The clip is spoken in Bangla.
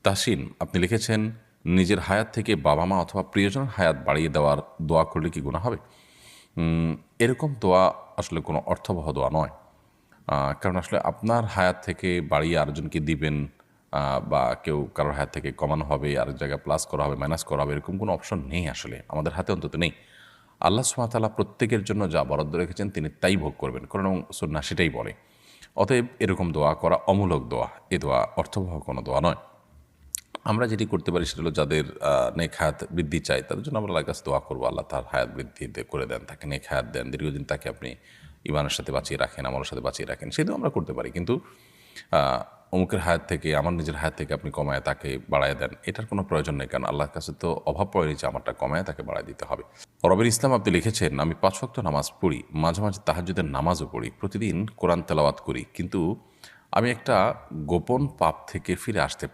তাসিন, আপনি লিখেছেন, নিজের হায়াত থেকে বাবা মা অথবা প্রিয়জনের হায়াত বাড়িয়ে দেওয়ার দোয়া করলে কি গুনাহ হবে? এরকম দোয়া আসলে কোনো অর্থবহ দোয়া নয়। কারণ আসলে আপনার হায়াত থেকে বাড়িয়ে আরেকজনকে দিবেন, বা কেউ কারোর হায়াত থেকে কমানো হবে, আরেক জায়গায় প্লাস করা হবে, মাইনাস করা হবে, এরকম কোনো অপশন নেই আসলে, আমাদের হাতে অন্তত নেই। আল্লাহ সুবহানাহু ওয়া তাআলা প্রত্যেকের জন্য যা বরাদ্দ রেখেছেন তিনি তাই ভোগ করবেন, কারণ সুন্নাহ সেটাই বলে। অতএব এরকম দোয়া করা অমূলক দোয়া, এ দোয়া অর্থবহ কোনো দোয়া নয়। আমরা যেটি করতে পারি সেটা হলো, যাদের নেক হায়াত বৃদ্ধি চাই তাদের জন্য আমরা আল্লাহর কাছে দোয়া করবো, আল্লাহ তার হায়াত বৃদ্ধি করে দেন, তাকে নেক হায়াত দেন, দীর্ঘদিন তাকে আপনি ইমানের সাথে বাঁচিয়ে রাখেন, আমলের সাথে বাঁচিয়ে রাখেন, সেটাও আমরা করতে পারি। কিন্তু অমুকের হায়াত থেকে, আমার নিজের হায়াত থেকে আপনি কমায় তাকে বাড়ায় দেন, এটার কোনো প্রয়োজন নেই, কারণ আল্লাহর কাছে তো অভাব পড়েনি যে আমারটা কমায় তাকে বাড়ায় দিতে হবে। রবির ইসলাম, আপনি লিখেছেন, আমি 5 ওয়াক্ত নামাজ পড়ি, মাঝে মাঝে তাহাজ্জুদের নামাজও পড়ি, প্রতিদিন কোরআন তেলাওয়াত করি, কিন্তু আমি একটা গোপন পাপ থেকে ফিরে আসতে